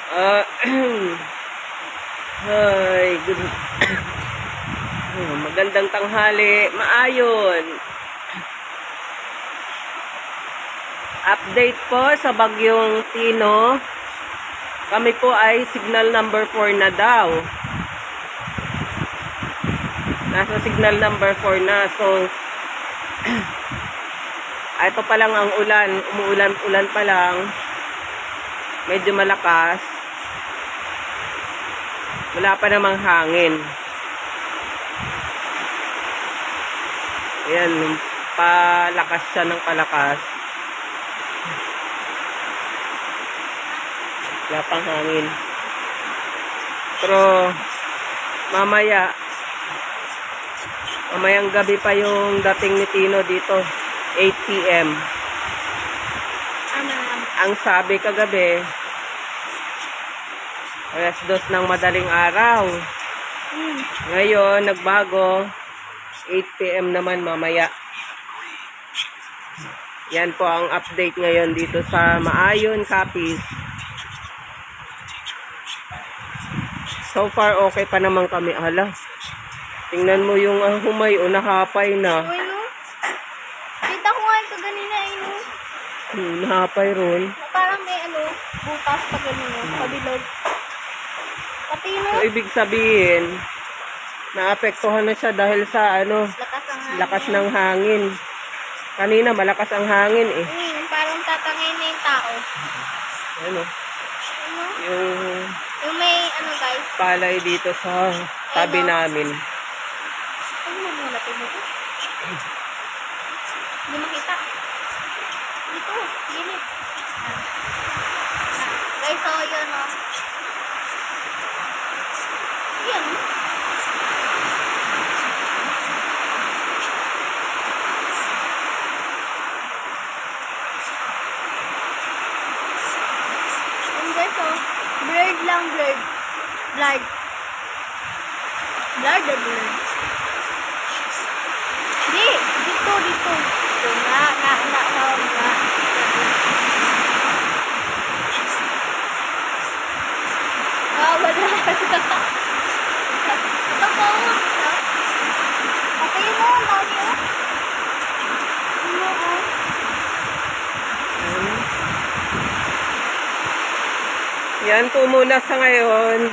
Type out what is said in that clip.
Ah, Hi, magandang tanghali. Maayon. Update po sa bagyong Tino. Kami po ay signal number 4 na daw. Nasa signal number 4 na. So, ito pa lang ang ulan. Umuulan-ulan pa lang. Medyo malakas. Wala pa namang hangin. Ayan, palakas siya ng palakas. Wala pang hangin. Pero, mamayang gabi pa yung dating ni Tino dito. 8 PM. Ang sabi kagabi, 2:00 ng madaling araw. Ngayon, nagbago. 8 PM naman mamaya. Yan po ang update ngayon dito sa Maayon, Capiz. So far, okay pa naman kami. Hala, tingnan mo yung humay o nakapay na. Uy, no? Kita ko nga ito ganina, no? Nakapay ron. Parang may butas pa ganun, pabilog. Pati, no? So, ibig sabihin, naapektuhan na siya dahil sa lakas ng hangin. Kanina, malakas ang hangin eh. Parang tatangay na yung tao. Ano? Yung may, guys. Palay dito sa tabi namin. Ano mo muna po mo? Hindi makita. Dito, ginip. Guys, so yun, no? Yan. And guys, so, blurred lang, blurred. Blurred. Blurred or blurred? Di, dito. Ito nga. Wala. Ito po. Okay mo, dami mo. Yan po muna sa ngayon.